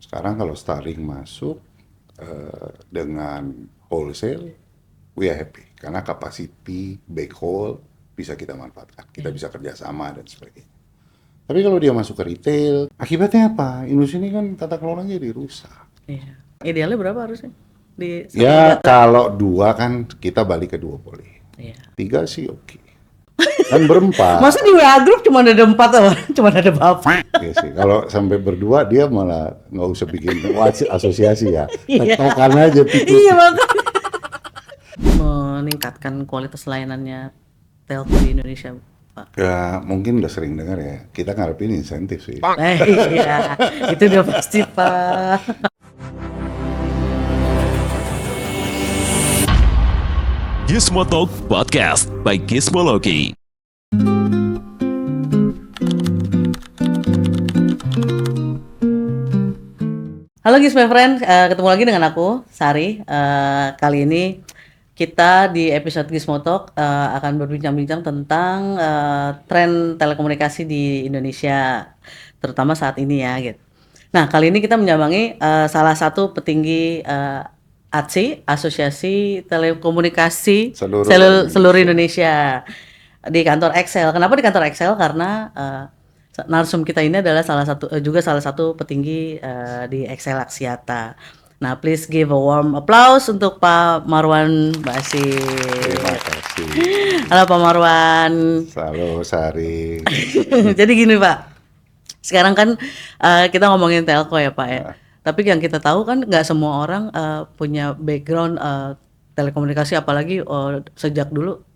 Sekarang kalau Starlink masuk dengan wholesale, we are happy karena capacity backhaul bisa kita manfaatkan, kita bisa kerjasama dan sebagainya. Tapi kalau dia masuk ke retail, akibatnya apa? Industri ini kan tata kelolanya jadi rusak. Iya. Idealnya berapa harusnya di satu Ya negara? kalau dua kan kita balik ke duopoly. Iya. Tiga sih oke. Kan berempat. Masa di WA Group cuma ada 4 orang, cuma ada bapak. Iya sih. Kalau sampai berdua dia malah nggak usah bikin asosiasi ya. Iya. Tektokan aja tikus. Iya makanya. Meningkatkan kualitas layanannya telco di Indonesia, Pak. Ya mungkin udah sering dengar ya. Kita ngarepin insentif sih. Iya, itu udah pasti Pak. Gizmo Talk Podcast by Gizmology. Halo Gizmo friend, ketemu lagi dengan aku Sari. Kali ini kita di episode Gizmo Talk akan berbincang-bincang tentang tren telekomunikasi di Indonesia, terutama saat ini ya gitu. Nah, kali ini kita menyambangi salah satu petinggi ATSI, Asosiasi Telekomunikasi seluruh Indonesia, di kantor Excel. Kenapa di kantor Excel? Karena narsum kita ini adalah salah satu petinggi di Excel Axiata. Nah, please give a warm applause untuk Pak Marwan Basir. Terima kasih. Halo Pak Marwan. Halo Sari. Jadi gini Pak, sekarang kan kita ngomongin telco ya Pak ya. Tapi yang kita tahu kan nggak semua orang punya background telekomunikasi, apalagi sejak dulu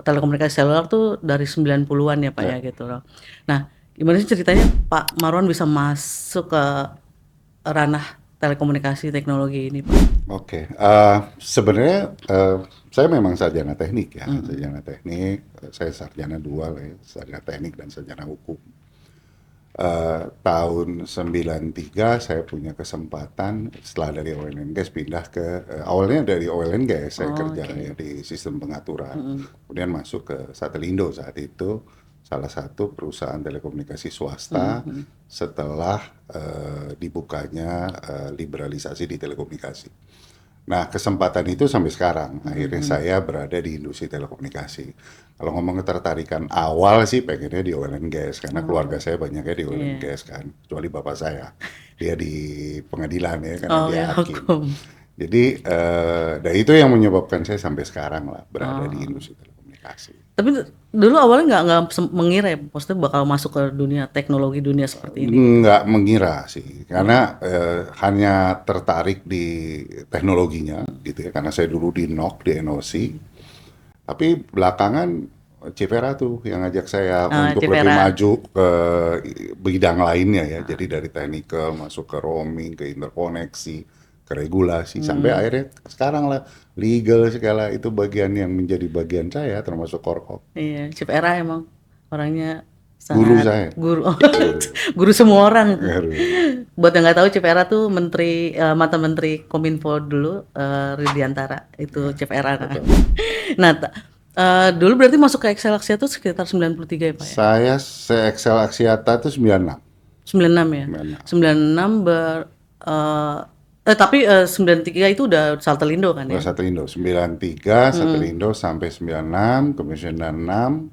telekomunikasi seluler tuh dari 90-an ya Pak ya gitu loh. Nah, gimana sih ceritanya Pak Marwan bisa masuk ke ranah telekomunikasi teknologi ini Pak? Oke, sebenarnya saya memang sarjana teknik ya, sarjana teknik. Saya sarjana dual ya, sarjana teknik dan sarjana hukum. Tahun 93 saya punya kesempatan setelah dari oil and gas pindah ke awalnya dari oil and gas saya kerjanya di sistem pengaturan, kemudian masuk ke Satelindo saat itu salah satu perusahaan telekomunikasi swasta setelah dibukanya liberalisasi di telekomunikasi. Nah, kesempatan itu sampai sekarang. Akhirnya saya berada di industri telekomunikasi. Kalau ngomong ketertarikan awal sih pengennya di oil and gas, karena keluarga saya banyaknya di oil and gas kan. Kecuali bapak saya, dia di pengadilan ya, karena dia hakim. Hukum. Jadi, dan itu yang menyebabkan saya sampai sekarang lah berada di industri telekomunikasi. Tapi dulu awalnya nggak mengira ya, maksudnya bakal masuk ke dunia teknologi, dunia seperti ini. Nggak mengira sih, karena hanya tertarik di teknologinya gitu ya, karena saya dulu di NOC, di NOC. Tapi belakangan Civera tuh yang ngajak saya untuk Civera lebih maju ke bidang lainnya ya. Jadi dari technical masuk ke roaming, ke interkoneksi, ke regulasi, sampai akhirnya sekarang lah legal segala itu bagian yang menjadi bagian saya termasuk korkop. Iya, Civera emang orangnya Guru sangat saya. guru semua orang. Guru. Buat yang nggak tahu, Civera tuh mantan menteri Kominfo dulu, Rudiantara itu Civera. Nah, dulu berarti masuk ke Excel Axiata tuh sekitar 93 ya Pak ya? Saya Excel Axiata itu 96. 96 ya? 96 tapi 93 itu udah Satelindo kan ya? Satelindo 93, Satelindo sampai 96, kemudian 96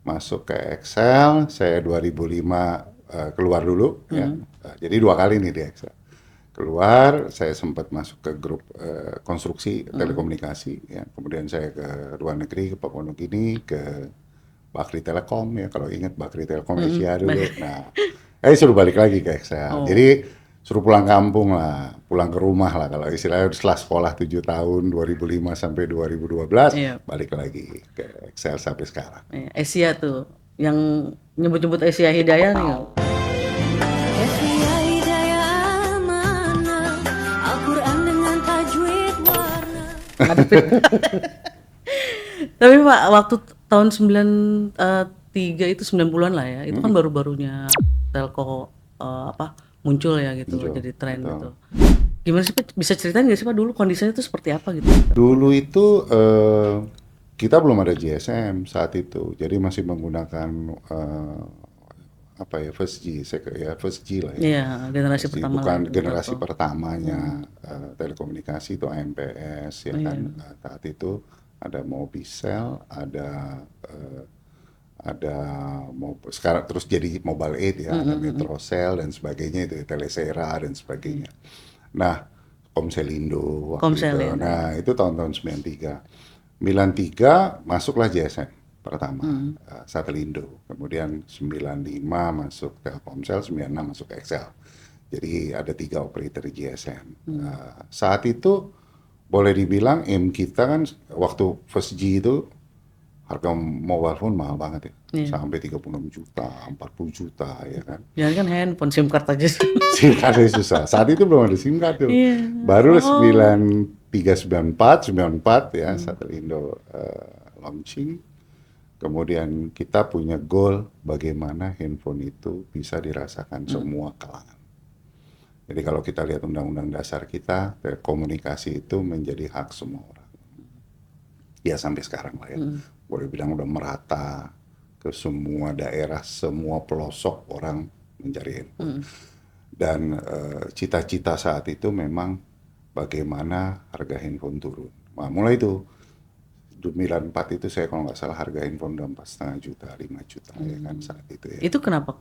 masuk ke Excel. Saya 2005 keluar dulu ya. Jadi 2 kali nih di Excel. Keluar, saya sempat masuk ke grup konstruksi telekomunikasi ya. Kemudian saya ke luar negeri, ke Papua Nugini, ke Bakri Telekom ya, kalau ingat Bakri Telekom Asia dulu. Nah, suruh balik lagi ke Excel. Jadi suruh pulang kampung lah, pulang ke rumah lah kalau istilahnya. Setelah sekolah 7 tahun 2005 sampai 2012 balik lagi ke Excel sampai sekarang. Asia tuh yang nyebut-nyebut Asia Hidayah nih. Asia Hidayah mana Al-Quran dengan tajwid warna. Tapi Pak, waktu tahun 93 itu 90-an lah ya, itu kan baru-barunya telco muncul ya gitu, jadi tren gitu. Gimana sih Pak, bisa ceritain nggak sih Pak dulu kondisinya itu seperti apa gitu? Dulu itu kita belum ada GSM saat itu, jadi masih menggunakan apa ya, first G, first G lah ya. Iya, generasi First G, pertama bukan lah, generasi Telkom. pertamanya telekomunikasi itu AMPS ya kan. Saat itu ada Mobicel, ada sekarang terus jadi Mobile 8 ya, ada Metrocell dan sebagainya itu, Telesera dan sebagainya. Nah, Komselindo waktu itu. Komselindo. Nah, itu tahun-tahun 93. 93 masuklah JSM pertama, Satelindo. Kemudian 95 masuk Telkomsel, 96 masuk XL. Jadi ada 3 operator GSM. Saat itu boleh dibilang aim kita kan waktu first G itu harga mobile phone mahal banget ya. Sampai 36 juta, 40 juta ya kan. Jangan kan handphone, SIM card aja. SIM cardnya susah. Saat itu belum ada SIM card tuh. Baru 93, 94 ya Satelindo launching. Kemudian kita punya goal bagaimana handphone itu bisa dirasakan semua kalangan. Jadi kalau kita lihat undang-undang dasar kita, komunikasi itu menjadi hak semua orang. Ya sampai sekarang lah ya. Boleh bilang udah merata ke semua daerah, semua pelosok orang mencari handphone. Dan cita-cita saat itu memang bagaimana harga handphone turun. Nah, mulai itu 94 itu saya kalau nggak salah harga handphone udah 4,5 juta, 5 juta ya kan saat itu ya. Itu kenapa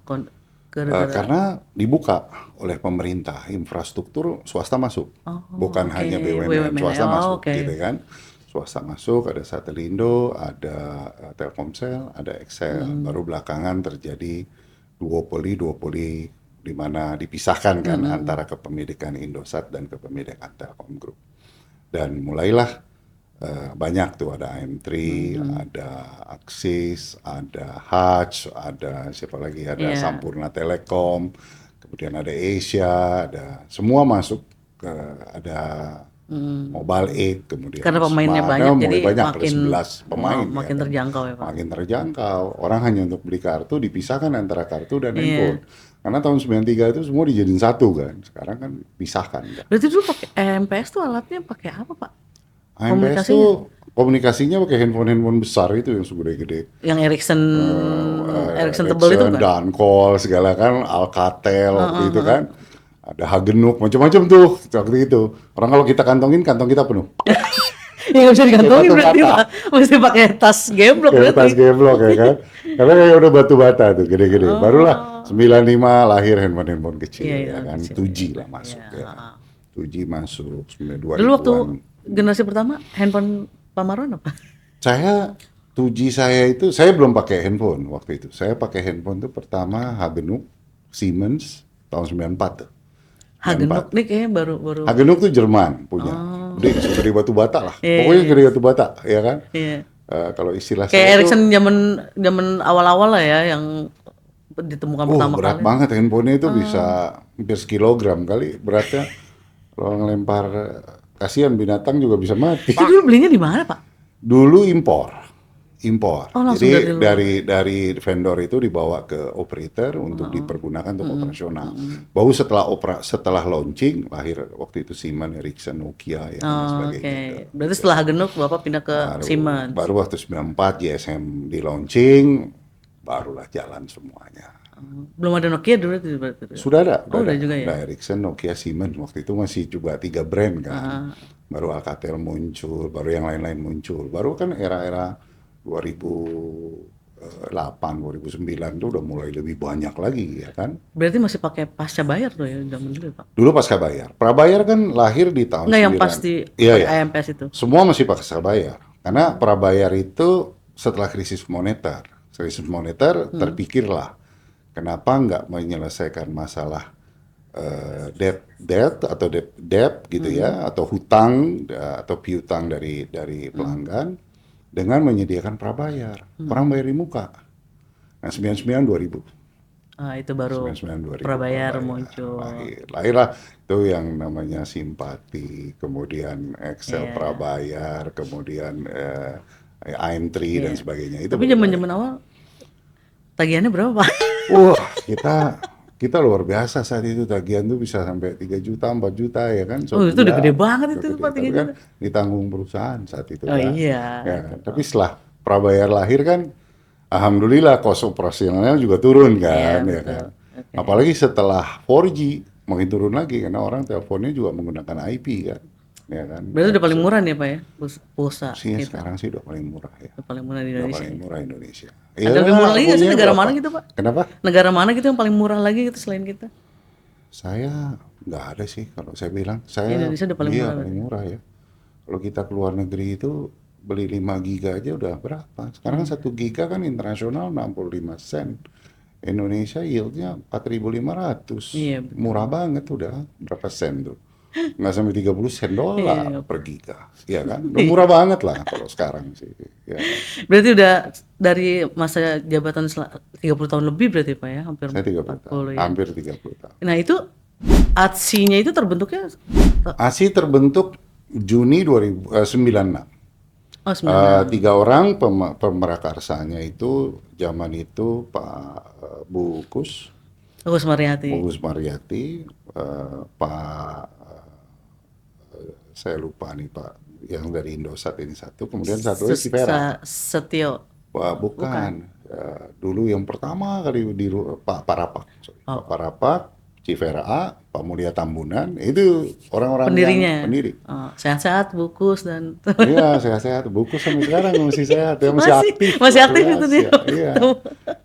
Karena dibuka oleh pemerintah, infrastruktur swasta masuk, bukan hanya BUMN, swasta masuk, gitu kan. Swasta masuk, ada Satelindo, ada Telkomsel, ada XL. Baru belakangan terjadi duopoli di mana dipisahkan kan antara kepemilikan Indosat dan kepemilikan Telkom Group. Dan mulailah banyak tuh, ada AM3, ada Axis, ada Hutch, ada siapa lagi, ada Sampurna Telekom, kemudian ada Asia, ada semua masuk, ada Mobile 8, kemudian karena pemainnya banyak, jadi banyak, makin 11 pemain makin ya, terjangkau ya Pak. Makin terjangkau. Orang hanya untuk beli kartu dipisahkan antara kartu dan handphone. Karena tahun 93 itu semua dijadiin satu kan. Sekarang kan pisahkan kan. Berarti dulu pakai MPS tuh alatnya pakai apa Pak? AMPS itu komunikasinya pakai handphone besar itu yang segede-gede. Yang Ericsson tebel itu kan? Dancall segala kan, Alcatel waktu itu kan. Ada Hagenuk, macam-macam tuh waktu itu. Orang kalau kita kantong kita penuh. Ya nggak bisa dikantongin berarti Pak. Mesti pakai tas geblok Kayak tas berarti. geblok ya kan. Karena kayak udah batu bata tuh gede-gede. Barulah 95 lahir handphone kecil ya kan. 2G lah masuk ya. 2G masuk 2000-an. Dulu waktu generasi pertama handphone Pak Marwan apa? 2G saya itu, saya belum pakai handphone waktu itu. Saya pakai handphone tuh pertama Hagenuk Siemens tahun 94 tuh. Hagenuk nih kayaknya baru. Hagenuk tuh Jerman punya. Gede batu bata lah. Pokoknya gede batu bata, ya kan? Iya. Kalau istilah Kayak saya Ericsson zaman awal-awal lah ya yang ditemukan pertama berat kali. banget handphonenya itu bisa hampir sekilogram kali beratnya. Kalau ngelempar, kasihan binatang juga bisa mati. Itu dulu belinya di mana Pak? Dulu impor. Oh, langsung Jadi dari vendor itu dibawa ke operator untuk dipergunakan untuk operasional. Baru setelah launching lahir waktu itu Siemens, Ericsson, Nokia ya dan sebagainya. Oke. Berarti setelah Hagenuk Bapak pindah ke Siemens. Baru waktu 94 GSM di launching, barulah jalan semuanya. Belum ada Nokia dulu itu berarti. Sudah ada. Udah juga ya. Ada Ericsson, Nokia, Siemens. Waktu itu masih juga 3 brand kan. Baru Alcatel muncul, baru yang lain-lain muncul. Baru kan era-era 2008, 2009 itu udah mulai lebih banyak lagi ya kan. Berarti masih pakai pasca bayar tuh ya zaman dulu Pak? Dulu pasca bayar. Prabayar kan lahir di tahun Enggak yang 9. pasti Iya. AMPS itu. Semua masih pasca bayar. Karena prabayar itu setelah krisis moneter. Krisis moneter terpikirlah kenapa nggak menyelesaikan masalah debt gitu ya, atau hutang atau piutang dari pelanggan dengan menyediakan prabayar. Orang bayar di muka. Nah, 99 2000. Itu baru 99 2000 prabayar muncul. Lahirlah itu yang namanya Simpati, kemudian Excel prabayar, kemudian AM3 dan sebagainya. Itu Tapi zaman-zaman awal tagihannya berapa Pak? wah, kita luar biasa saat itu, tagihan tuh bisa sampai 3 juta, 4 juta ya kan. Itu udah gede banget itu Pak, 3 Tapi juta. kan ditanggung perusahaan saat itu Oh kan. iya. Ya, tapi setelah prabayar lahir kan alhamdulillah cost operasionalnya juga turun kan, Iya, ya betul. kan. Oke. Apalagi setelah 4G makin turun lagi karena orang teleponnya juga menggunakan IP kan, ya kan. Berarti udah paling murah nih Pak ya, pulsa Sih kita. sekarang sih udah paling murah ya. Udah paling murah di Udah Indonesia. paling murah Indonesia. Ada lebih murah lagi nggak sih punya negara berapa? mana gitu Pak? Kenapa? Negara mana gitu yang paling murah lagi gitu selain kita? Saya nggak ada sih kalau saya bilang. Saya Indonesia udah paling iya murah paling murah ya. Kalau kita keluar negeri itu beli 5 giga aja udah berapa? Sekarang 1 giga kan internasional 65 sen. Indonesia yieldnya 4.500. Iya, betul. Murah banget udah. Berapa sen tuh? Nggak sampai 30 sen dolar Iya. per giga. Iya kan? Udah murah banget lah kalau sekarang sih. Ya. Berarti udah dari masa jabatan 30 tahun lebih berarti Pak ya, hampir Saya 30 tahun. 40 ya. Hampir 30 tahun. Nah itu ATSI-nya itu terbentuknya ASI terbentuk Juni 96. oh 9. 3 orang pemerakarsanya itu zaman itu Bu Kus, Agus Mariati. Bu Kus Mariati, Pak saya lupa nih Pak yang dari Indosat ini satu, kemudian satu lagi Civera. Setio. Wah, bukan. Dulu yang pertama kali di Pak Parapak, sorry. Pak Parapak, Civera A, Pak Mulia Tambunan, itu orang-orang Pendirinya. yang pendiri. Oh, sehat-sehat, Bukus dan Iya, sehat-sehat. Buku sampai sekarang masih sehat, ya, masih Masih- aktif. masih aktif Jelas, itu dia. ya, iya.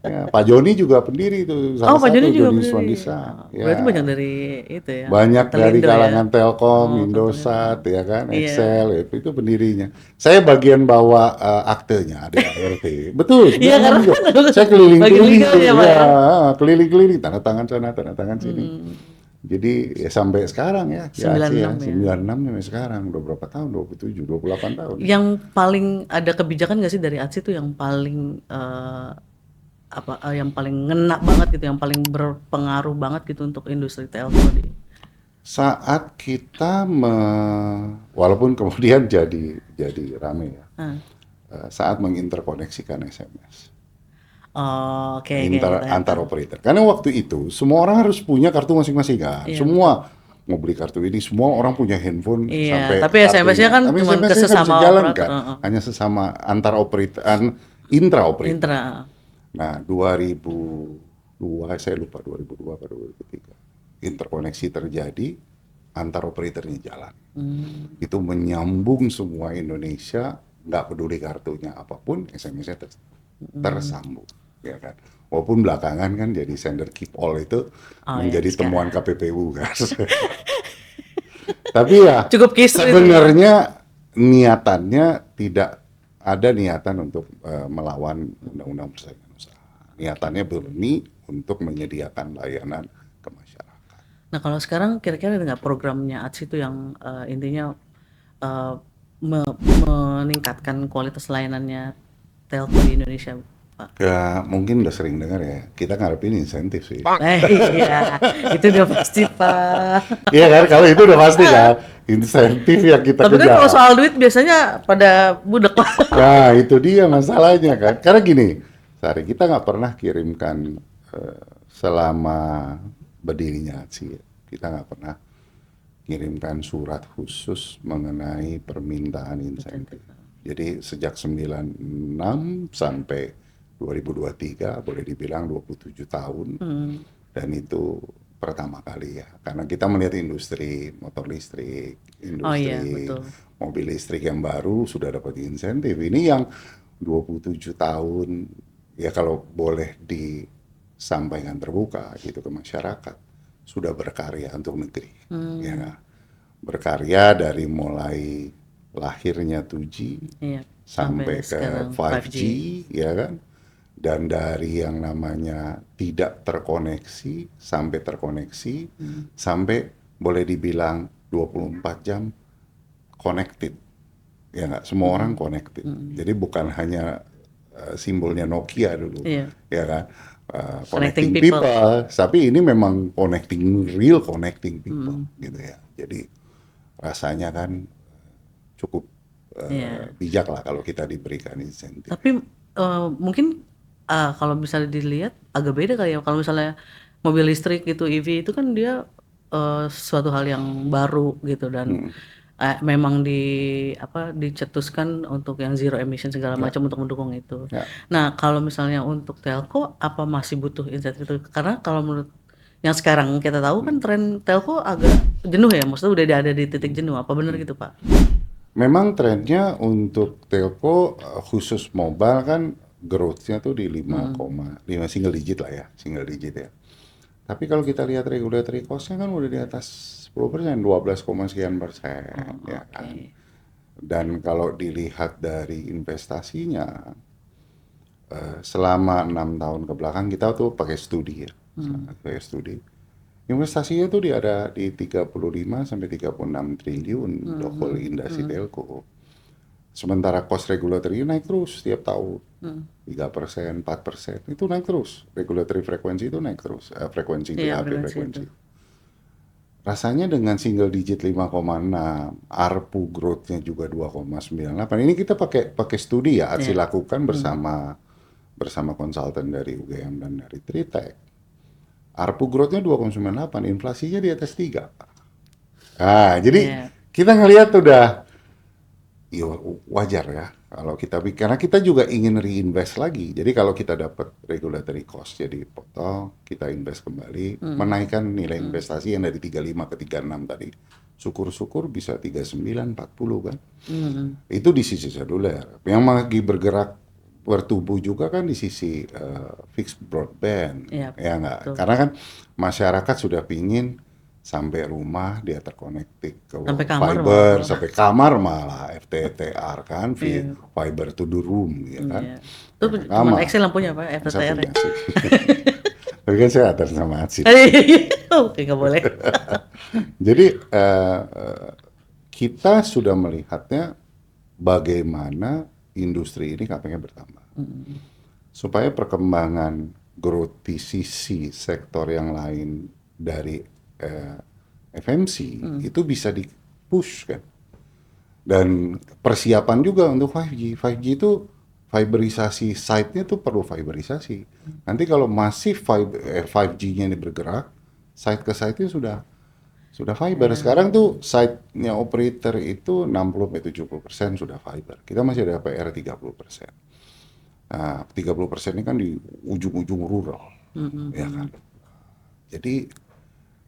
Ya, Pak Joni juga pendiri itu, salah oh Pak Joni satu, juga Joni berdiri. Swandisa. Oh, Ya. Berarti banyak dari itu ya. Banyak dari Telindro ya. kalangan Telkom, Oh, Indosat, ya kan, Iya. Excel, itu pendirinya. Saya bagian bawa aktenya, ada RT. Betul. Iya, sebenarnya karena juga. Saya keliling-keliling, bagi legal ya, Pak, ya? keliling-keliling, tanda tangan sana, tanda tangan sini. Jadi ya sampai sekarang ya, 96 ya. 96 sampai sekarang, udah berapa tahun? 27, 28 tahun. Yang paling ada kebijakan nggak sih dari ATSI itu yang paling yang paling ngena banget gitu, yang paling berpengaruh banget gitu untuk industri telco di Saat kita walaupun kemudian jadi rame ya, Ah. saat menginterkoneksikan SMS. Oh, oke. Antar operator. Karena waktu itu semua orang harus punya kartu masing-masing kan. Iya. Semua mau beli kartu ini, semua orang punya handphone Iya, sampai tapi SMS-nya kan Tapi cuma ke SMS-nya sesama bisa jalan operator, kan. Hanya sesama antar operator, intra operator. Intra. Nah, 2002 saya lupa 2002 atau 2003. Interkoneksi terjadi, antar operatornya jalan. Itu menyambung semua Indonesia, nggak peduli kartunya apapun, SMS-nya tersambung, ya kan. Walaupun belakangan kan jadi sender keep all itu menjadi temuan KPPU kan. Tapi ya Cukup kisru itu. sebenarnya niatannya tidak ada niatan untuk melawan undang-undang persaingan usaha. Niatannya murni untuk menyediakan layanan ke masyarakat. Nah, kalau sekarang kira-kira ada nggak programnya ATSI itu yang intinya meningkatkan kualitas layanannya telco di Indonesia, Pak? Ya, mungkin udah sering dengar ya, kita ngarepin insentif sih. Iya, itu udah pasti, Pak. Iya kan, kalau itu udah pasti kan, insentif yang kita Tapi kan kejar. kalau soal duit biasanya pada budek, Pak. Nah, itu dia masalahnya kan. Karena gini, Sari, kita nggak pernah kirimkan selama berdirinya sih, kita nggak pernah kirimkan surat khusus mengenai permintaan insentif. Jadi sejak 96 sampai 2023 boleh dibilang 27 tahun dan itu pertama kali ya karena kita melihat industri motor listrik, industri betul. mobil listrik yang baru sudah dapat insentif. Ini yang 27 tahun ya kalau boleh disampaikan terbuka gitu ke masyarakat sudah berkarya untuk negeri ya berkarya dari mulai lahirnya 2G Iya, sampai ke sekarang 5G, ya kan? Dan dari yang namanya tidak terkoneksi sampai terkoneksi, sampai boleh dibilang 24 jam connected. Ya nggak? Semua orang connected. Jadi bukan hanya simbolnya Nokia dulu, Iya. ya kan? Connecting Connecting people. people. Tapi ini memang real connecting people, gitu ya. Jadi rasanya kan cukup bijak lah kalau kita diberikan insentif. Tapi mungkin kalau misalnya dilihat agak beda kali ya. Kalau misalnya mobil listrik gitu EV itu kan dia suatu hal yang baru gitu dan memang dicetuskan untuk yang zero emission segala macam untuk mendukung itu. Ya. Nah, kalau misalnya untuk telco apa masih butuh insentif itu? Karena kalau menurut yang sekarang kita tahu kan tren telco agak jenuh ya, maksudnya udah ada di titik jenuh. Apa benar gitu, Pak? Memang trennya untuk telco khusus mobile kan growth-nya tuh di 5 single digit lah ya, single digit ya. Tapi kalau kita lihat regulatory cost-nya kan udah di atas 10%, 12, sekian persen ya kan. Dan kalau dilihat dari investasinya selama 6 tahun ke belakang kita tuh pakai studi ya. Pakai studi. Investasinya tuh ada di 35 sampai 36 triliun the whole industri telco. Sementara cost regulatory naik terus setiap tahun. 3%, 4%, itu naik terus. Regulatory frekuensi itu naik terus. Frekuensi Iya, DAB frekuensi frekuensi. itu. Rasanya dengan single digit 5,6, ARPU growth-nya juga 2,98. Ini kita pakai studi ya, ATSI lakukan bersama konsultan dari UGM dan dari Tritek. ARPU growth-nya 2,98, inflasinya di atas 3. Nah, jadi kita ngelihat udah ya wajar ya kalau kita, karena kita juga ingin reinvest lagi. Jadi kalau kita dapat regulatory cost jadi potong, kita invest kembali, menaikkan nilai investasi yang dari 35 ke 36 tadi. Syukur-syukur bisa 39, 40 kan. Itu di sisi seluler. Yang lagi bergerak bertumbuh juga kan di sisi fixed broadband. Iya, Ya enggak? betul. Karena kan masyarakat sudah pingin sampai rumah dia terkonektik ke Sampai kamar fiber, malah. sampai kamar malah FTTR kan, fiber to the room ya kan. Iya. Itu cuma Excel yang punya Pak, Saya FTTR punya ya. sih. Tapi kan saya atas nama Atsi. Oke, nggak boleh. Jadi kita sudah melihatnya bagaimana industri ini katanya bertambah. Supaya perkembangan growth di sisi sektor yang lain dari FMC itu bisa di-push kan. Dan persiapan juga untuk 5G. 5G itu fiberisasi site-nya tuh perlu fiberisasi. Nanti kalau masih 5G-nya ini bergerak, site ke site-nya sudah fiber. Sekarang tuh site-nya operator itu 60-70% sudah fiber. Kita masih ada PR 30%. Nah, 30% ini kan di ujung-ujung rural. Ya kan. Jadi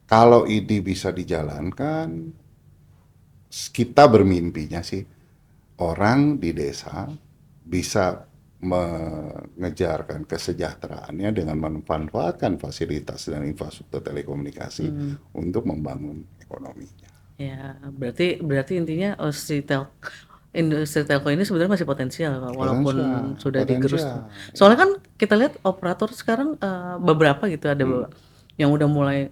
kalau ini bisa dijalankan, kita bermimpinya sih orang di desa bisa mengejarkan kesejahteraannya dengan memanfaatkan fasilitas dan infrastruktur telekomunikasi untuk membangun ekonominya. Ya, berarti intinya industri telco ini sebenarnya masih potensial Pak, walaupun sudah digerus. Soalnya kan kita lihat operator sekarang beberapa gitu ada yang udah mulai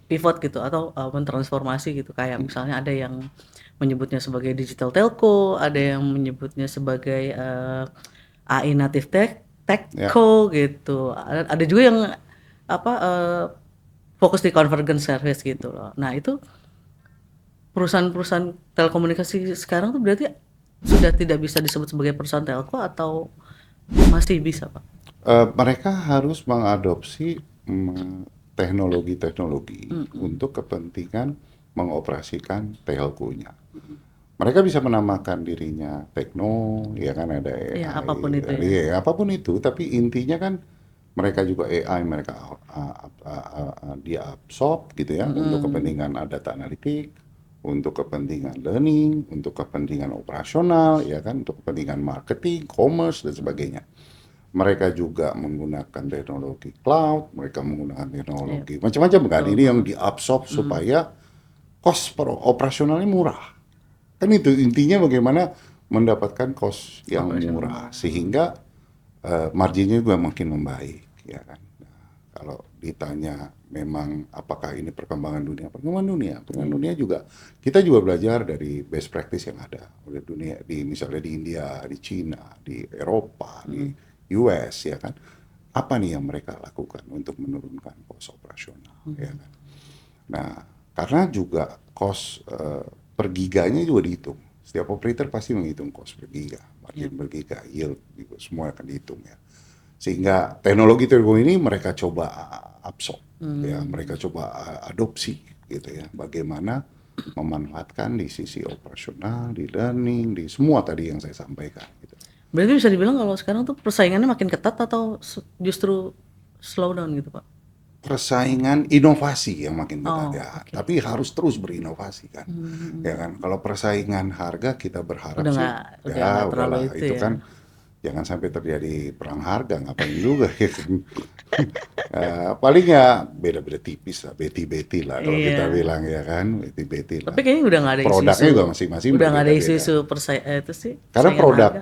pivot gitu atau mentransformasi gitu, kayak misalnya ada yang menyebutnya sebagai digital telco, ada yang menyebutnya sebagai AI native techco gitu. Ada juga yang fokus di convergence service gitu loh. Nah, itu perusahaan-perusahaan telekomunikasi sekarang tuh berarti sudah tidak bisa disebut sebagai perusahaan telco atau masih bisa, Pak? Mereka harus mengadopsi teknologi-teknologi untuk kepentingan mengoperasikan telco-nya. Mereka bisa menamakan dirinya tekno, ya kan ada AI, Ya, apapun itu ya. iya, apapun itu, tapi intinya kan mereka juga AI, mereka dia absorb gitu ya untuk kepentingan data analitik, untuk kepentingan learning, untuk kepentingan operasional, ya kan, untuk kepentingan marketing, commerce dan sebagainya. Mereka juga menggunakan teknologi cloud, mereka menggunakan teknologi macam-macam kan. Ini yang diabsorb supaya cost operasionalnya murah. Kan itu intinya bagaimana mendapatkan cost yang murah sehingga marginnya juga makin membaik, ya kan. Nah, kalau ditanya memang apakah ini perkembangan dunia juga kita juga belajar dari best practice yang ada di dunia, misalnya di India, di Cina, di Eropa, di US, ya kan. Apa nih yang mereka lakukan untuk menurunkan cost operasional, ya kan. Nah, karena juga cost per giganya juga dihitung. Setiap operator pasti menghitung cost per giga, margin per giga, yield, semua akan dihitung ya. Sehingga teknologi ini mereka coba absorb, ya, mereka coba adopsi gitu ya. Bagaimana memanfaatkan di sisi operasional, di learning, di semua tadi yang saya sampaikan. Gitu. Berarti bisa dibilang kalau sekarang tuh persaingannya makin ketat atau justru slow down gitu Pak? Persaingan inovasi yang makin ketat Oh, ya, oke. tapi harus terus berinovasi kan, ya kan. Kalau persaingan harga kita berharap Udah sih, nggak ya terlalu udahlah itu itu ya. kan jangan sampai terjadi perang harga, ngapain juga ya kan. Paling ya beda-beda tipis lah, beti-beti lah kalau kita Iya. bilang ya kan, beti-beti lah. Tapi kayaknya udah nggak ada Produknya isu-isu. juga masing-masing Udah nggak ada berbeda-beda. isu-isu itu sih. Karena persaingan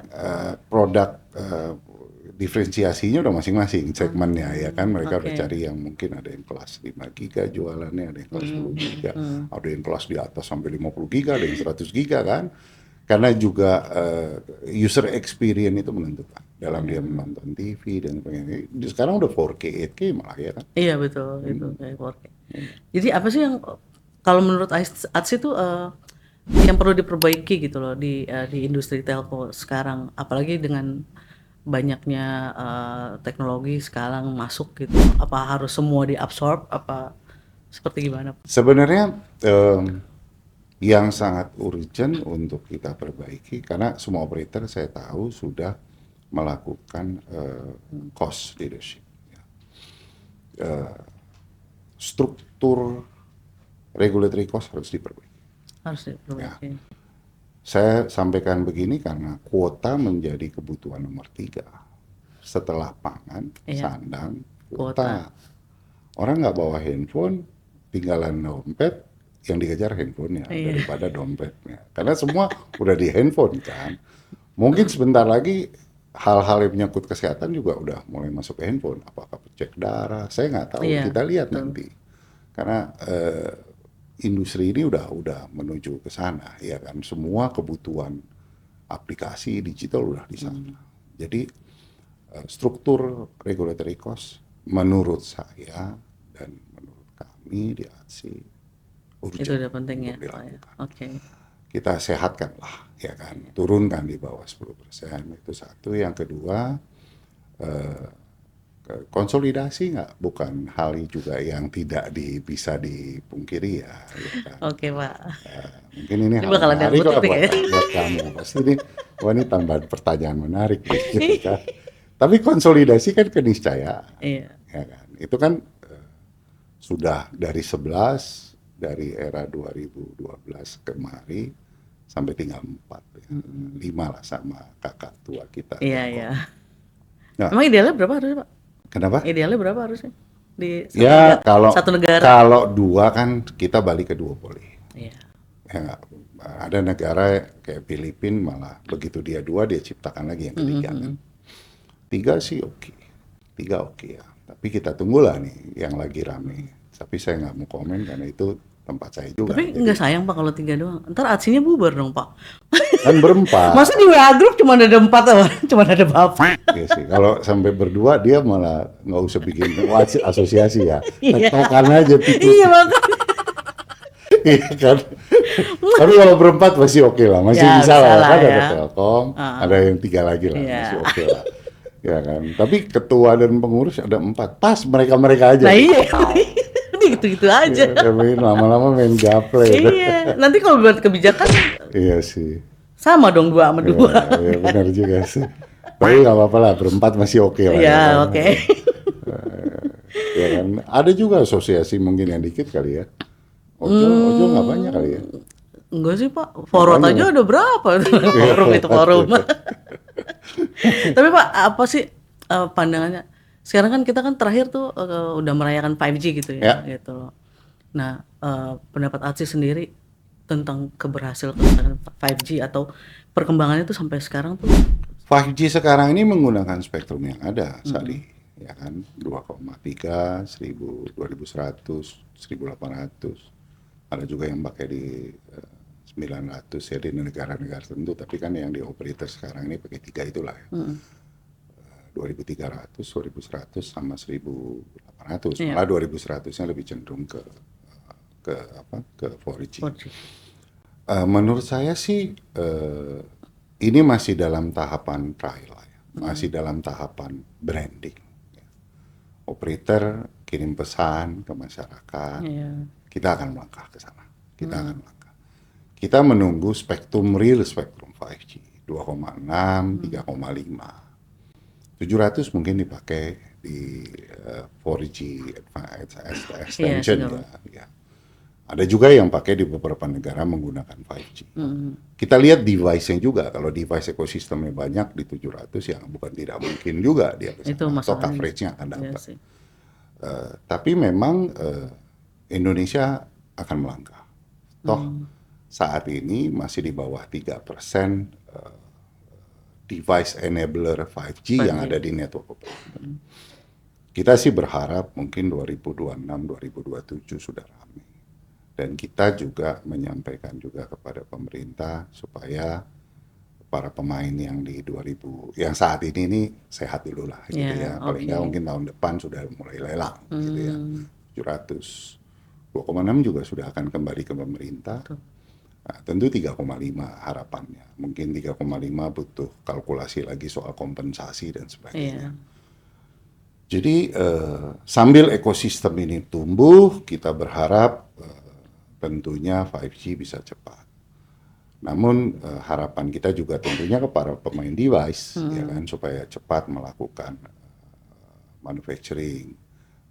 produk harga. diferensiasinya udah masing-masing segmennya ya kan, mereka udah Oke. cari yang mungkin ada yang kelas 5 giga jualannya, ada yang kelas 10 giga, ada yang kelas di atas sampai 50 giga, ada yang 100 giga kan. Karena juga user experience itu menentukan dalam dia menonton TV dan sebagainya. Sekarang udah 4K, 8K malah ya kan. Iya betul itu kayak 4K. Jadi apa sih yang kalau menurut Atsi itu yang perlu diperbaiki gitu loh di industri telco sekarang, apalagi dengan banyaknya teknologi sekarang masuk gitu. Apa harus semua diabsorb? Apa seperti gimana? Sebenarnya yang sangat urgent untuk kita perbaiki karena semua operator saya tahu sudah melakukan cost leadership. Struktur regulatory cost harus diperbaiki. Harus diperbaiki. Saya sampaikan begini karena kuota menjadi kebutuhan nomor 3 setelah pangan, Iya. sandang, Kuota. kuota. Orang nggak bawa handphone, tinggalan dompet, yang dikejar handphonenya daripada dompetnya. Karena semua udah di handphone kan. Mungkin sebentar lagi hal-hal yang menyangkut kesehatan juga udah mulai masuk ke handphone. Apakah cek darah? Saya nggak tahu. Iya, Kita lihat betul. nanti. Karena industri ini udah menuju ke sana, ya kan. Semua kebutuhan aplikasi digital udah di sana. Jadi struktur regulatory cost menurut saya dan menurut kami di ATSI urgent Itu udah penting ya. untuk Pak, ya. dilakukan. Oke. Kita sehatkan lah, ya kan, turunkan di bawah 10%, itu satu. Yang kedua, konsolidasi nggak, bukan hal juga yang tidak bisa dipungkiri ya kan. Oke Pak. Mungkin ini Ini hal bakalan menarik diangkut lah nih ya. buat kamu, pasti ini, wah ini tambahan pertanyaan menarik gitu kan. Tapi konsolidasi kan keniscayaan, Iya. ya kan, itu kan sudah dari 11 dari era 2012 kemari sampai tinggal 4 ya. 5 lah sama kakak tua kita. Iya, Telkom. iya. Nah. Emang idealnya berapa harusnya, Pak? Kenapa? Idealnya berapa harusnya? Di Ya satu negara. kalau 2 kan kita balik ke duopoli. Iya. Ya nggak, ada negara kayak Filipina malah begitu dia 2 dia ciptakan lagi yang ketiga kan. 3 sih oke. 3 oke ya. Tapi kita tunggulah nih yang lagi rame. Tapi saya nggak mau komen karena itu tempat saya juga. Tapi Jadi, nggak sayang Pak kalau 3 doang. Ntar atsinya bubar dong Pak. kan berempat. Masa di WA Group cuma ada 4 orang, cuma ada Bapak. Iya sih. Kalau sampai berdua dia malah nggak usah bikin asosiasi ya. Iya. Tektokan aja tikus. Iya makanya. Iya kan. Tapi kalau berempat masih oke lah, masih Ya, bisa bisa lah. lah Kan ada ya. Telkom, ada yang 3 lagi lah, Iya. masih oke lah. Ya kan. Tapi ketua dan pengurus ada 4, pas mereka aja. Nah iya. Ini gitu-gitu aja. Ya, tapi lama-lama main gaple. Iya. Nanti kalau buat kebijakan Iya sih. sama dong 2 sama 2. Iya, benar juga sih. Tapi nggak apa-apa lah, berempat masih oke lah. Iya, ya kan? oke. Ya kan. Ada juga asosiasi mungkin yang dikit kali ya. Ojo nggak banyak kali ya. Enggak sih Pak, Forward Makanya. aja ada berapa forum itu forum. Tapi Pak, apa sih pandangannya? Sekarang kan kita kan terakhir tuh udah merayakan 5G gitu ya, gitu loh. Nah, pendapat Atsi sendiri tentang keberhasilan 5G atau perkembangannya tuh sampai sekarang tuh 5G sekarang ini menggunakan spektrum yang ada, Sari. Ya kan, 2,3, 2100, 1800. Ada juga yang pakai di 900 ya di negara-negara tertentu, tapi kan yang di operator sekarang ini pakai 3 itulah ya. 2300, 2100 sama 1800. Iya. Malah 2100-nya lebih cenderung ke 4G. 4G. Menurut saya sih ini masih dalam tahapan trial ya. Masih dalam tahapan branding. Ya. Operator kirim pesan ke masyarakat. Iya. Kita akan melangkah ke sana. Kita akan melangkah. kita menunggu real spektrum 5G 2,6, 3,5. 700 mungkin dipakai di 4G extension ya. Ada juga yang pakai di beberapa negara menggunakan 5G. Kita lihat device-nya juga. Kalau device ekosistemnya banyak di 700 ya bukan tidak mungkin juga dia ke Itu sana, atau masalahnya. coverage-nya akan Iya dapat. sih. Tapi memang Indonesia akan melangkah. Toh saat ini masih di bawah 3% device enabler 5G yang ada di network operator. Kita sih berharap mungkin 2026-2027 sudah ramai. Dan kita juga menyampaikan juga kepada pemerintah supaya para pemain yang di 2000 yang saat ini nih sehat dulu lah gitu ya. Paling nggak mungkin tahun depan sudah mulai lelang gitu ya. 700 2,6 juga sudah akan kembali ke pemerintah. Nah, tentu 3,5 harapannya. Mungkin 3,5 butuh kalkulasi lagi soal kompensasi dan sebagainya. Jadi sambil ekosistem ini tumbuh, kita berharap tentunya 5G bisa cepat. Namun harapan kita juga tentunya kepada pemain device ya kan supaya cepat melakukan manufacturing.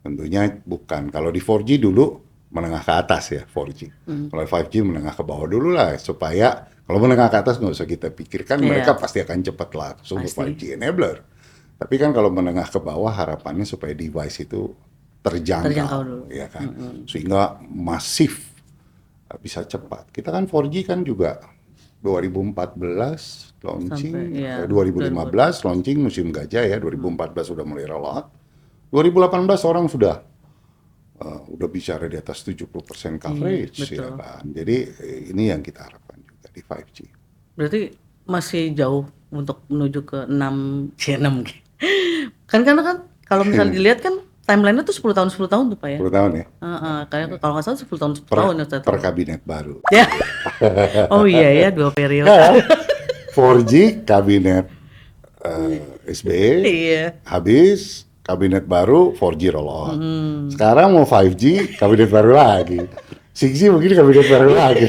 Tentunya bukan kalau di 4G dulu menengah ke atas ya 4G. Kalau 5G menengah ke bawah dulu lah supaya kalau menengah ke atas nggak usah kita pikirkan mereka pasti akan cepat langsung ke 5G enabler. Tapi kan kalau menengah ke bawah harapannya supaya device itu terjangkau dulu. ya kan. Sehingga masif bisa cepat. Kita kan 4G kan juga 2014 launching, 2015 launching musim gajah ya, 2014 sudah mulai roll out. 2018 orang sudah bicara di atas 70% coverage ya kan. Jadi ini yang kita harapkan juga di 5G. Berarti masih jauh untuk menuju ke 6 kan kalau misalnya dilihat kan timeline-nya tuh 10 tahun tuh Pak ya. 10 tahun ya. Kayak kalau nggak salah 10 tahun ya. Per kabinet baru. Ya. Oh iya ya 2 periode. 4G kabinet SBY. Iya. Habis kabinet baru 4G roll out. Sekarang mau 5G kabinet baru lagi. 6G mungkin kabinet baru lagi.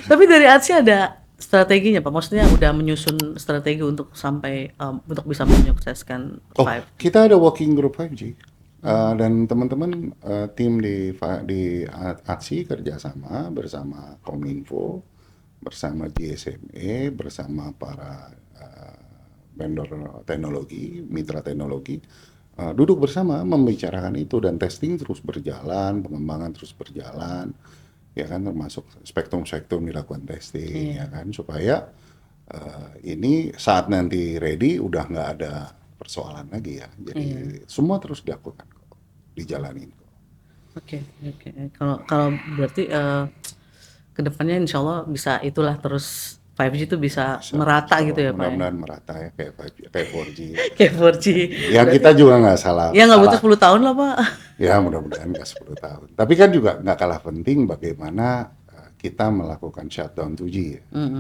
Tapi dari ATSI ada strateginya Pak, maksudnya udah menyusun strategi untuk sampai untuk bisa menyukseskan 5G. Kita ada working group 5G dan teman-teman tim di ATSI kerjasama bersama Kominfo, bersama GSMA, bersama para vendor teknologi, mitra teknologi, duduk bersama membicarakan itu dan testing terus berjalan, pengembangan terus berjalan. Ya kan termasuk spektrum-spektrum dilakukan testing ya kan supaya ini saat nanti ready udah nggak ada persoalan lagi ya jadi semua terus dilakukan kok dijalanin kok. Oke. Kalau berarti kedepannya insya Allah bisa itulah terus 5G itu bisa merata gitu ya Pak. Mudah-mudahan merata ya kayak 5G, kayak 4G. Kayak 4G. Ya kita juga nggak salah. Ya nggak butuh 10 tahun lah Pak. Ya mudah-mudahan nggak 10 tahun. Tapi kan juga nggak kalah penting bagaimana kita melakukan shutdown 2G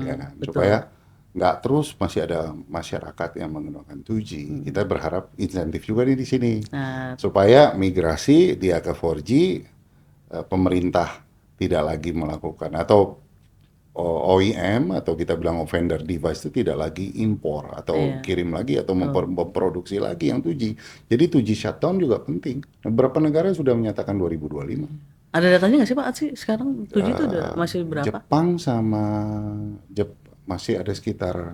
ya kan? Supaya nggak terus masih ada masyarakat yang menggunakan 2G. Kita berharap insentif juga nih di sini supaya migrasi dia ke 4G pemerintah tidak lagi melakukan atau OEM atau kita bilang vendor device itu tidak lagi impor atau kirim lagi atau memproduksi lagi yang 2G. Jadi 2G shutdown juga penting. Beberapa negara sudah menyatakan 2025. Ada datanya nggak sih Pak Atsi sekarang 2G itu udah masih berapa? Jepang sama masih ada sekitar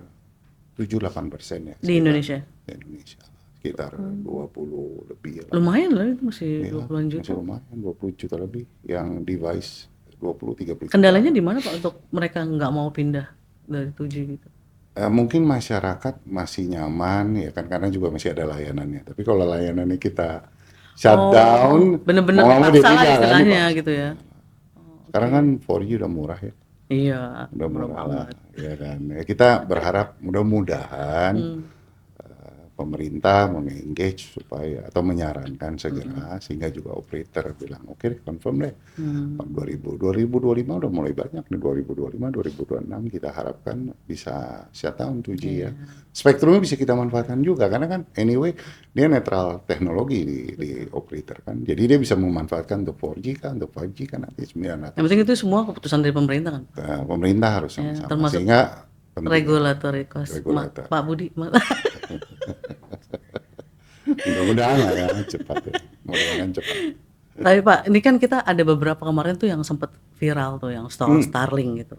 7-8% ya. Di Indonesia? Di Indonesia. Sekitar 20 lebih. Lumayan lah itu masih 20-an juta. Masih lumayan 20 juta lebih yang device 20-30 juta. Kendalanya di mana Pak untuk mereka nggak mau pindah dari 2G gitu? Mungkin masyarakat masih nyaman ya kan karena juga masih ada layanannya. Tapi kalau layanannya kita shutdown, bener-bener mau dipaksa lah ditinggal, istilahnya gitu ya. Sekarang kan 4G udah murah ya. Iya. Udah murah lah, ya kan. Ya, kita berharap mudah-mudahan pemerintah meng-engage supaya atau menyarankan segera sehingga juga operator bilang oke deh confirm deh 2025 udah mulai banyak nih 2025 2026 kita harapkan bisa shutdown 2G ya. Spektrumnya bisa kita manfaatkan juga karena kan anyway dia netral teknologi di operator kan. Jadi dia bisa memanfaatkan untuk 4G kan, untuk 5G kan nanti 900. Yang penting itu semua keputusan dari pemerintah kan. Pemerintah harus sama-sama termasuk sehingga penting. Regulatory cost. Regulator. Pak Budi. Mudah-mudahan lah ya cepat ya. Mudah-mudahan cepat. Tapi Pak, ini kan kita ada beberapa kemarin tuh yang sempat viral tuh yang Starlink gitu.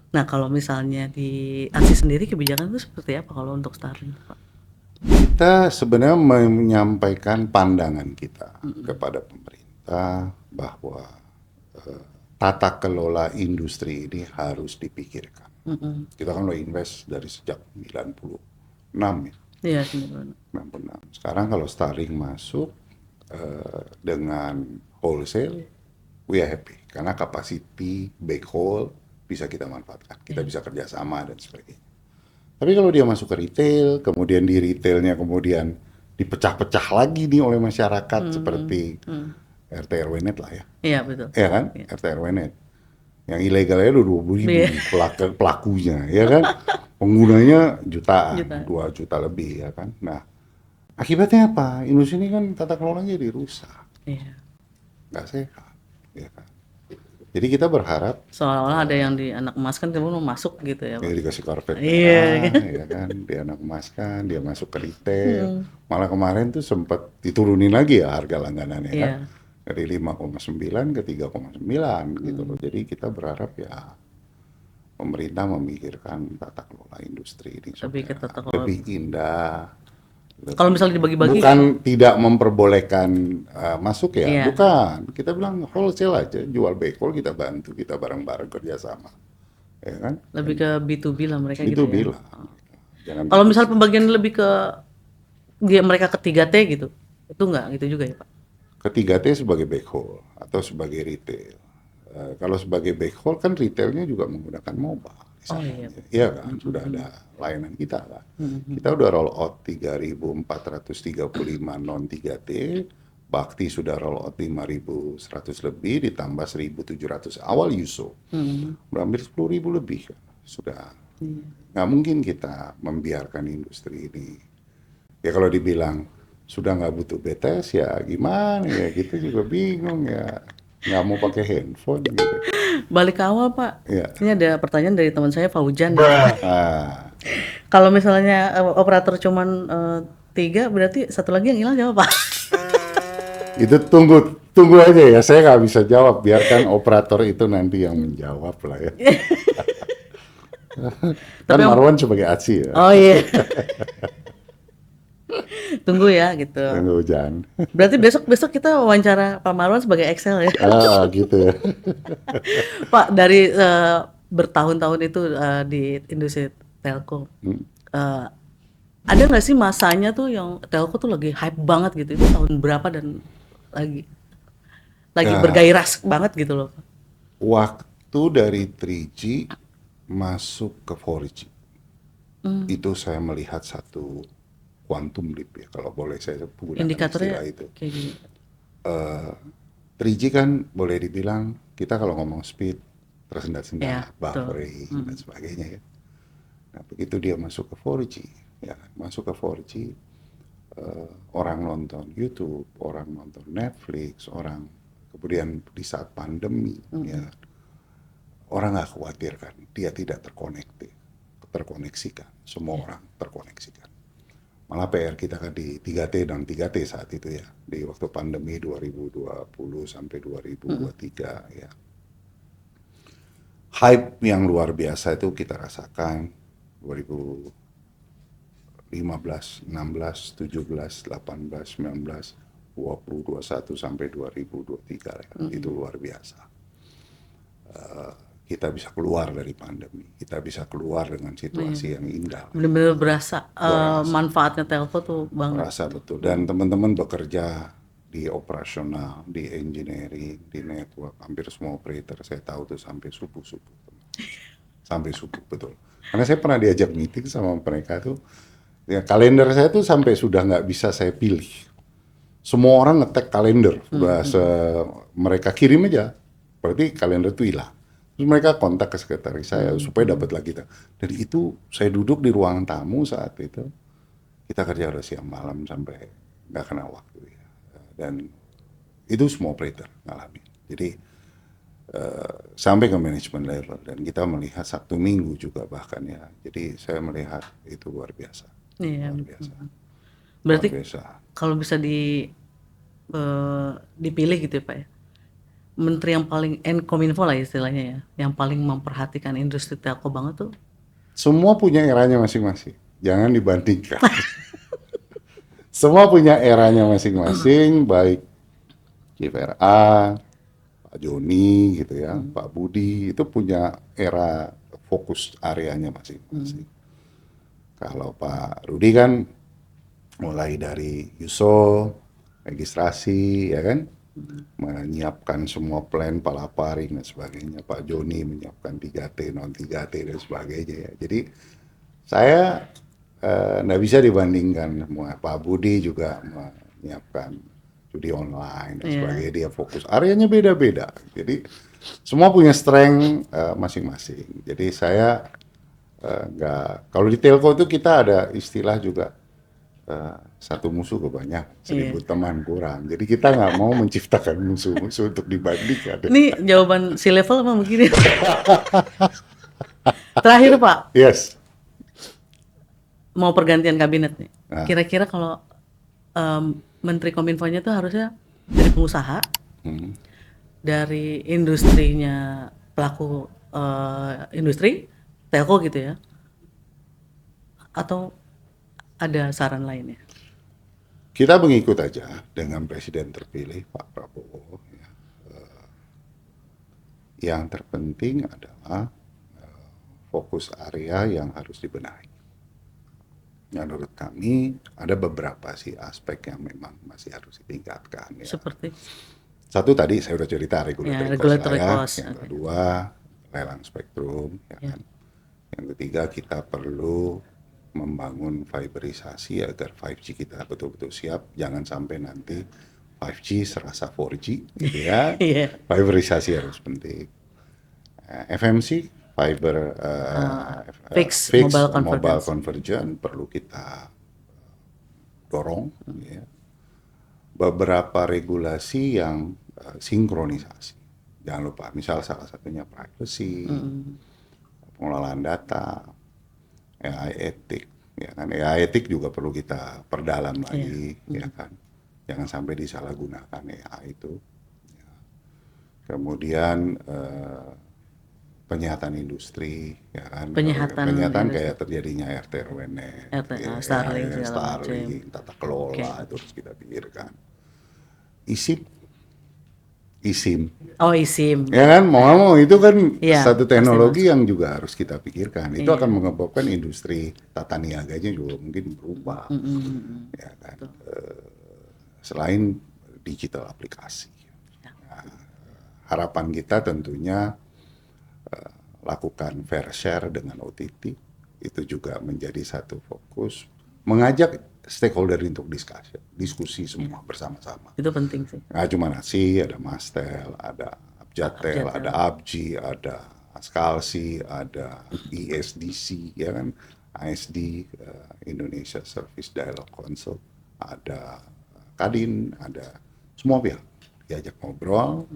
Nah kalau misalnya di ASI sendiri kebijakan itu seperti apa kalau untuk Starlink, Pak? Kita sebenarnya menyampaikan pandangan kita kepada pemerintah bahwa tata kelola industri ini harus dipikirkan. Kita kan udah invest dari sejak 96 ya. Iya, 96. Sekarang kalau Starlink masuk dengan wholesale, we are happy karena capacity backhaul bisa kita manfaatkan, kita bisa kerjasama dan sebagainya. Tapi kalau dia masuk ke retail, kemudian di retailnya kemudian dipecah-pecah lagi nih oleh masyarakat seperti RT RW net lah ya. Iya betul. Iya kan, RT RW net. Yang ilegalnya udah 20.000 pelakunya, ya kan? Penggunanya jutaan, 2 juta lebih, ya kan? Nah, akibatnya apa? Industri ini kan tata kelolanya dirusak, Iya. nggak sehat, ya kan? Jadi kita berharap Seolah-olah ada yang di anak emas kan kemudian masuk gitu ya, Pak. dia dikasih karpet Iya. merah, ya kan? Dia anak emaskan, dia masuk ke retail. Malah kemarin tuh sempat diturunin lagi ya harga langganannya kan? Dari 5,9 ke 3,9 gitu loh. Jadi kita berharap ya pemerintah memikirkan tata kelola industri ini Lebih ke supaya tata kelola. lebih indah. Kalau misalnya dibagi-bagi, Bukan tidak memperbolehkan masuk ya, Iya. bukan. Kita bilang wholesale aja, jual backhaul kita bantu, kita bareng-bareng kerjasama, ya kan? lebih ke B2B lah mereka Itu gitu ya. bilang. Jangan Kalau misal pembagian lebih ke dia mereka ke 3T gitu, itu enggak gitu juga ya, Pak? Ketiga T sebagai backhaul atau sebagai retail. Kalau sebagai backhaul kan retailnya juga menggunakan mobile. Oh, iya. Iya kan, sudah ada layanan kita kan. Kita udah roll out 3.435 non 3T, Bakti sudah roll out 5.100 lebih, ditambah 1.700 awal USO. Hampir 10.000 lebih kan. Sudah. Nggak mungkin kita membiarkan industri ini. Ya kalau dibilang sudah nggak butuh BTS ya gimana ya, kita juga bingung ya. Nggak mau pakai handphone gitu. Balik ke awal, Pak. Iya. Ini ada pertanyaan dari teman saya Faujan. Ah, Kalau misalnya operator cuman 3, berarti satu lagi yang hilang siapa, Pak? itu tunggu aja ya, saya nggak bisa jawab, biarkan operator itu nanti yang menjawab lah ya. Kan Marwan sebagai ACI ya, Oh iya. Tunggu ya gitu. tunggu hujan. Berarti besok kita wawancara Pak Marwan sebagai Excel ya. Gitu ya. Pak, dari bertahun-tahun itu di industri telco, ada nggak sih masanya tuh yang telco tuh lagi hype banget gitu? Itu tahun berapa dan lagi bergairah banget gitu loh? Waktu dari 3G masuk ke 4G, itu saya melihat satu quantum leap ya, kalau boleh saya gunakan Indikatornya istilah itu. kayak gini. 3G kan boleh dibilang kita kalau ngomong speed tersendat-sendat, Ya, betul. buffering dan sebagainya ya. Nah begitu dia masuk ke 4G, ya kan, masuk ke 4G, orang nonton YouTube, orang nonton Netflix, orang kemudian di saat pandemi, ya orang nggak khawatir kan, dia tidak terkoneksikan, semua orang terkoneksikan. Malah PR kita kan di 3T dan 3T saat itu ya, di waktu pandemi 2020 sampai 2023 ya. Hype yang luar biasa itu kita rasakan 2015, 16, 17, 18, 19, 20, 21 sampai 2023 ya. Itu luar biasa. Kita bisa keluar dari pandemi, kita bisa keluar dengan situasi yang indah. Bener-bener berasa manfaatnya telco tuh Bang. Merasa betul. Dan teman-teman bekerja di operasional, di engineering, di network, hampir semua operator saya tahu tuh sampai subuh-subuh. Sampai subuh, betul. Karena saya pernah diajak meeting sama mereka tuh, Ya, kalender saya tuh sampai sudah nggak bisa saya pilih. Semua orang nge-tag kalender, mereka kirim aja, berarti kalender itu hilang. Terus mereka kontak ke sekretaris saya supaya dapat lagi. Dan itu saya duduk di ruang tamu saat itu, kita kerja udah siang malam sampai nggak kena waktu ya. Dan itu semua operator ngalamin. Jadi sampai ke manajemen level dan kita melihat Sabtu Minggu juga bahkan ya. Jadi saya melihat itu luar biasa. Iya. Luar biasa. Berarti Luar biasa. kalau bisa dipilih gitu ya Pak ya, menteri yang paling Kominfo lah istilahnya ya, yang paling memperhatikan industri telco banget tuh. Semua punya eranya masing-masing. Jangan dibandingkan. Semua punya eranya masing-masing, baik Chief RA, Pak Joni gitu ya, Pak Budi, itu punya era fokus areanya masing-masing. Kalau Pak Rudi kan mulai dari USO, registrasi, ya kan, menyiapkan semua plan palaparing dan sebagainya. Pak Joni menyiapkan 3T, non 3T dan sebagainya ya. Jadi saya nggak bisa dibandingkan semua. Pak Budi juga menyiapkan judi online dan sebagainya. Dia fokus areanya beda-beda. Jadi semua punya strength masing-masing. Jadi saya nggak, kalau di telco itu kita ada istilah juga satu musuh kebanyakan, 1000 teman kurang. Jadi kita nggak mau menciptakan musuh-musuh untuk dibandingkan. Ini jawaban si level emang begini. Terakhir Pak, Yes. mau pergantian kabinet nih. Nah. Kira-kira kalau Menteri Kominfo-nya tuh harusnya dari pengusaha, dari industrinya pelaku industri telco gitu ya, atau ada saran lainnya? Kita mengikut aja dengan Presiden terpilih Pak Prabowo. Ya. Yang terpenting adalah fokus area yang harus dibenahi. Menurut kami ada beberapa sih aspek yang memang masih harus ditingkatkan. Ya. Seperti? Satu tadi saya udah cerita regulatory regulatory cost, cost. Yang kedua lelang spektrum. Ya kan? Yang ketiga kita perlu membangun fiberisasi agar 5G kita betul-betul siap, jangan sampai nanti 5G serasa 4G gitu ya. Fiberisasi harus penting. FMC, fiber Fixed mobile convergence perlu kita dorong. Ya. Beberapa regulasi yang sinkronisasi. Jangan lupa, misal salah satunya privacy, pengelolaan data, AI etik, ya kan? AI etik juga perlu kita perdalam lagi, ya kan? Jangan sampai disalahgunakan AI itu. Ya. Kemudian penyihatan industri, ya kan? Penyihatan kayak terjadinya RT/RW-net, Starlink, tata kelola itu harus kita pikirkan. eSIM. Oh, eSIM. Ya kan, mau itu kan Ya, satu teknologi yang juga harus kita pikirkan. Itu akan menyebabkan industri tata niaganya juga mungkin berubah. Ya kan. Selain digital aplikasi. Nah, harapan kita tentunya lakukan fair share dengan OTT. Itu juga menjadi satu fokus. Mengajak stakeholder untuk diskusi semua bersama-sama. Itu penting sih. Nggak cuma nasi, ada Mastel, ada Abjatel, ada Abji, ada Askalsi, ada ISDC, ya kan, ASD, Indonesia Service Dialog Council, ada Kadin, ada semua pihak diajak ngobrol,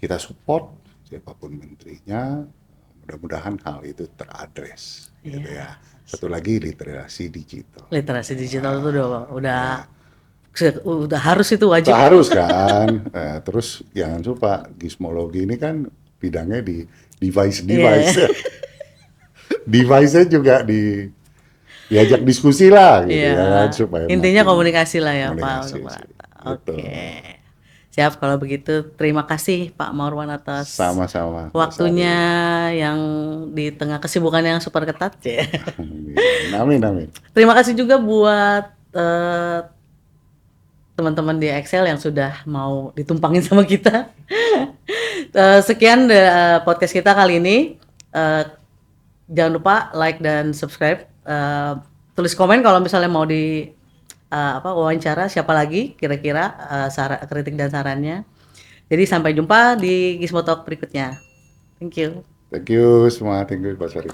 kita support siapapun menterinya, mudah-mudahan hal itu teradres, gitu ya. Satu lagi literasi digital. Literasi digital itu udah harus, itu wajib. Harus kan. Terus jangan lupa Gizmologi ini kan bidangnya di device. Device-nya juga diajak diskusi lah gitu ya, supaya intinya komunikasi lah ya komunikasi, Pak. Oke. Siap kalau begitu. Terima kasih Pak Maurwan atas sama-sama waktunya yang di tengah kesibukan yang super ketat ya. Amin. Terima kasih juga buat teman-teman di Excel yang sudah mau ditumpangin sama kita. Sekian podcast kita kali ini. Jangan lupa like dan subscribe. tulis komen kalau misalnya mau wawancara siapa lagi kira-kira kritik dan sarannya. Jadi sampai jumpa di Gizmo Talk berikutnya. Thank you. Thank you semua, thank you Pak Sari.